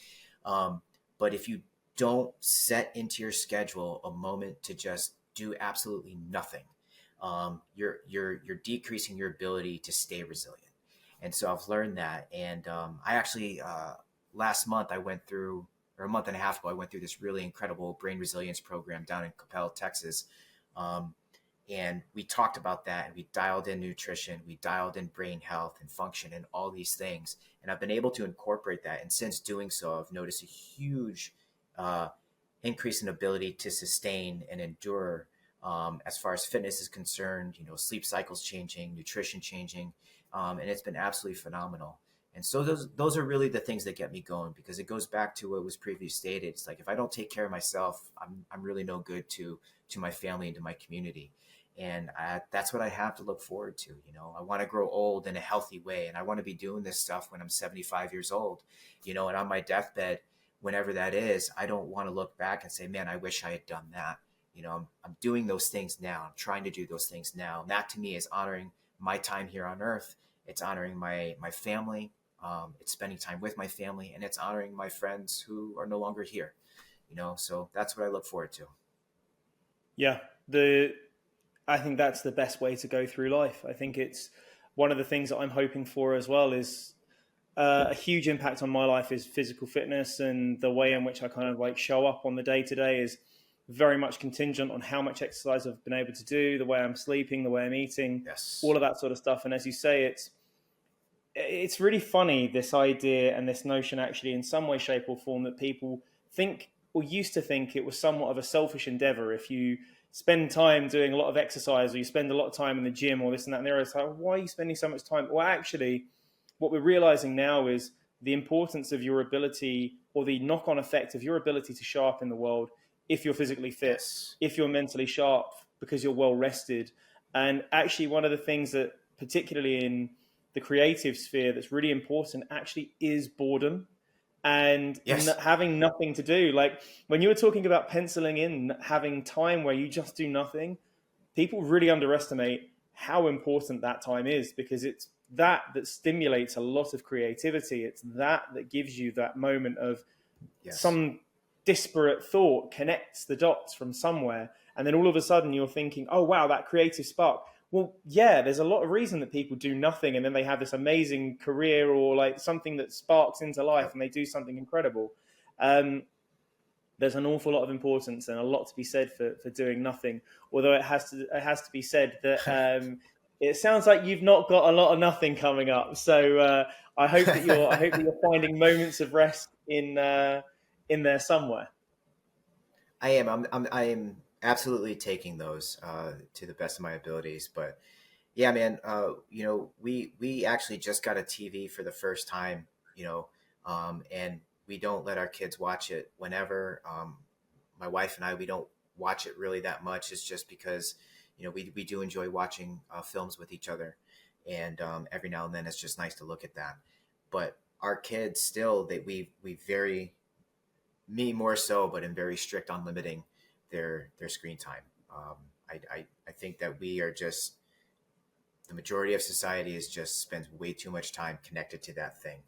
But if you don't set into your schedule a moment to just do absolutely nothing, you're decreasing your ability to stay resilient. And so I've learned that. And I actually last month I went through, or a month and a half ago, I went through this really incredible brain resilience program down in Coppell, Texas. And we talked about that, and we dialed in nutrition, we dialed in brain health and function and all these things. And I've been able to incorporate that. And since doing so, I've noticed a huge increase in ability to sustain and endure as far as fitness is concerned, sleep cycles changing, nutrition changing. And it's been absolutely phenomenal. And so those are really the things that get me going, because it goes back to what was previously stated. It's like, if I don't take care of myself, I'm really no good to my family and to my community. And that's what I have to look forward to. I want to grow old in a healthy way, and I want to be doing this stuff when I'm 75 years old, and on my deathbed, whenever that is, I don't want to look back and say, man, I wish I had done that. I'm doing those things now. I'm trying to do those things now. And that to me is honoring my time here on earth. It's honoring my family. It's spending time with my family, and it's honoring my friends who are no longer here, so that's what I look forward to. Yeah. I think that's the best way to go through life. I think it's one of the things that I'm hoping for as well is a huge impact on my life is physical fitness, and the way in which I kind of like show up on the day to day is very much contingent on how much exercise I've been able to do, the way I'm sleeping, the way I'm eating, Yes. all of that sort of stuff. And as you say, it's really funny, this idea and this notion, actually, in some way, shape, or form, that people think, or used to think, it was somewhat of a selfish endeavor. If you spend time doing a lot of exercise, or you spend a lot of time in the gym, or this and that and the other, it's like, why are you spending so much time? Well, actually, what we're realizing now is the importance of your ability, or the knock-on effect of your ability to show up in the world if you're physically fit, Yes. if you're mentally sharp, because you're well rested. And actually, one of the things that, particularly in the creative sphere, that's really important actually is boredom, and Yes. having nothing to do. Like when you were talking about penciling in, having time where you just do nothing, people really underestimate how important that time is, because it's that stimulates a lot of creativity. It's that gives you that moment of Yes. some disparate thought connects the dots from somewhere, and then all of a sudden you're thinking, oh wow, that creative spark. Well, yeah, there's a lot of reason that people do nothing and then they have this amazing career, or like something that sparks into life Yep. and they do something incredible. um, there's an awful lot of importance and a lot to be said for doing nothing. Although it has to be said that it sounds like you've not got a lot of nothing coming up. So I hope that you're finding moments of rest in there somewhere. I am. I am absolutely taking those to the best of my abilities. But yeah, man. We actually just got a TV for the first time. And we don't let our kids watch it whenever. My wife and I, we don't watch it really that much. It's just because we do enjoy watching films with each other, and every now and then it's just nice to look at that. But our kids still, we very, me more so, but I'm very strict on limiting their screen time. I think that we are just, the majority of society is just spends way too much time connected to that thing,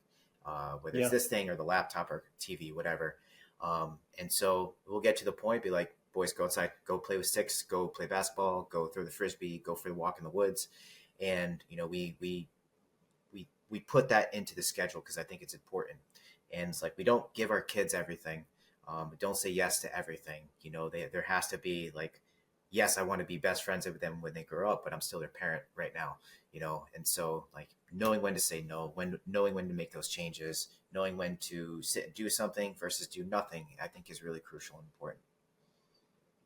whether it's Yeah. this thing or the laptop or TV, whatever. And so we'll get to the point, be like, boys, go outside, go play with sticks, go play basketball, go throw the frisbee, go for the walk in the woods. And we put that into the schedule because I think it's important. And it's like, we don't give our kids everything. We don't say yes to everything. There has to be like, yes, I want to be best friends with them when they grow up, but I'm still their parent right now. And so like knowing when to say no, knowing when to make those changes, knowing when to sit and do something versus do nothing, I think is really crucial and important.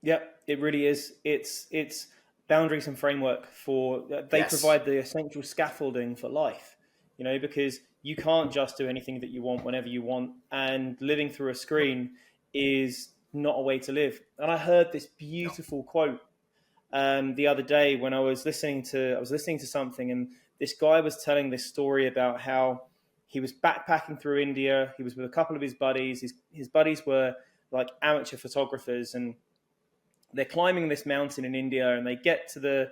Yep, it really is. It's boundaries and framework for they Yes. provide the essential scaffolding for life. Because you can't just do anything that you want whenever you want, and living through a screen is not a way to live. And I heard this No. beautiful quote the other day when I was listening to something, and this guy was telling this story about how he was backpacking through India. He was with a couple of his buddies. His buddies were like amateur photographers, and they're climbing this mountain in India, and they get to the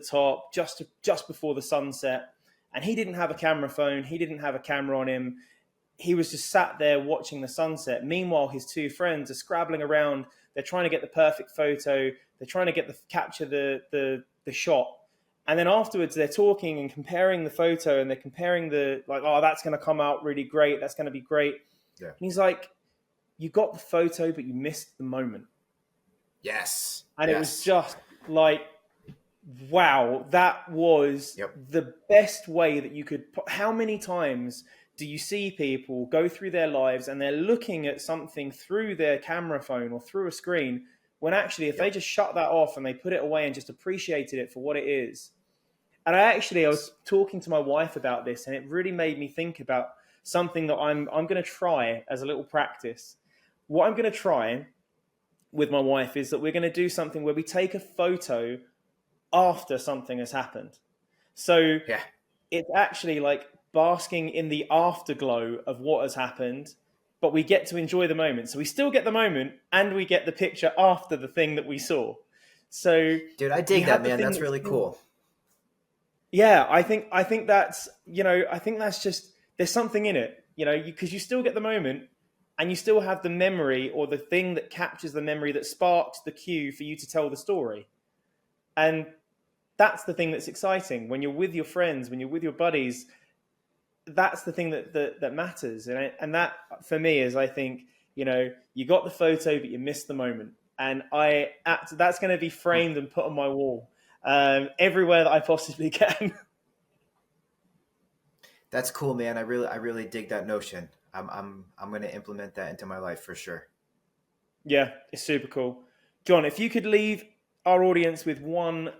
top just before the sunset. And he didn't have a camera phone. He didn't have a camera on him. He was just sat there watching the sunset. Meanwhile, his two friends are scrabbling around. They're trying to get the perfect photo. They're trying to capture the shot. And then afterwards, they're talking and comparing the photo, and they're comparing oh, that's going to come out really great. That's going to be great. Yeah. And he's like, you got the photo, but you missed the moment. Yes. And it was Yes. just like, wow, that was Yep. the best way that you could put. How many times do you see people go through their lives and they're looking at something through their camera phone or through a screen, when actually if they Yep. just shut that off and they put it away and just appreciated it for what it is. And I was Yes. talking to my wife about this, and it really made me think about something that I'm going to try as a little practice. What I'm going to try with my wife is that we're going to do something where we take a photo after something has happened. So Yeah. it's actually like basking in the afterglow of what has happened, but we get to enjoy the moment. So we still get the moment, and we get the picture after the thing that we saw. So Dude, I we dig that, have the man. thing That's that's really cool. yeah. I think that's just, there's something in it, because you still get the moment, and you still have the memory, or the thing that captures the memory that sparks the cue for you to tell the story. And that's the thing that's exciting when you're with your friends, when you're with your buddies. That's the thing that matters, and that for me is, I think, you got the photo, but you missed the moment. and that's going to be framed and put on my wall everywhere that I possibly can. That's cool, man. I really dig that notion. I'm going to implement that into my life for sure. Yeah, it's super cool. Jon, if you could leave our audience with one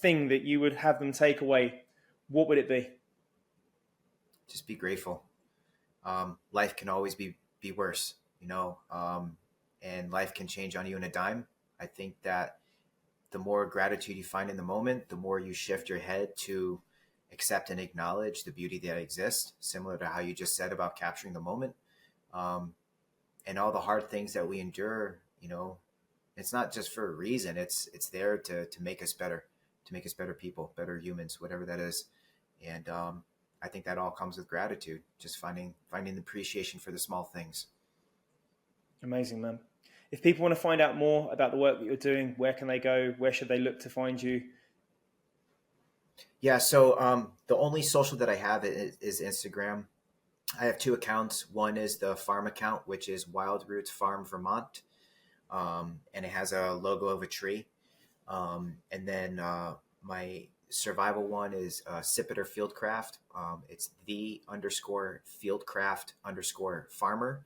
thing that you would have them take away, what would it be? Just be grateful. Life can always be worse, and life can change on you in a dime. I think that the more gratitude you find in the moment, the more you shift your head to accept and acknowledge the beauty that exists, similar to how you just said about capturing the moment. Um, and all the hard things that we endure, it's not just for a reason. It's there to make us better, to make us better people, better humans, whatever that is. And I think that all comes with gratitude, just finding the appreciation for the small things. Amazing, man. If people want to find out more about the work that you're doing, where can they go? Where should they look to find you? Yeah, so the only social that I have is Instagram. I have two accounts. One is the farm account, which is Wild Roots Farm Vermont, and it has a logo of a tree. And then my survival one is Sipiter Fieldcraft. It's the underscore fieldcraft underscore farmer.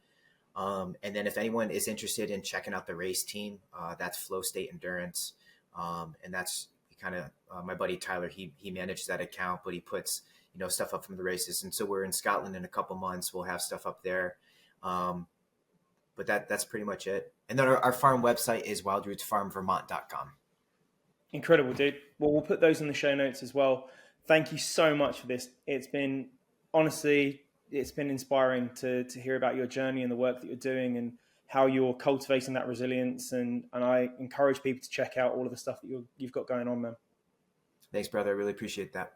And then if anyone is interested in checking out the race team, that's Flow State Endurance. And that's kind of my buddy Tyler. He manages that account, but he puts stuff up from the races. And so we're in Scotland in a couple months. We'll have stuff up there. But that's pretty much it. And then our farm website is wildrootsfarmvermont.com. Incredible, dude. Well, we'll put those in the show notes as well. Thank you so much for this. Honestly, it's been inspiring to hear about your journey and the work that you're doing and how you're cultivating that resilience. And I encourage people to check out all of the stuff that you've got going on, man. Thanks, brother. I really appreciate that.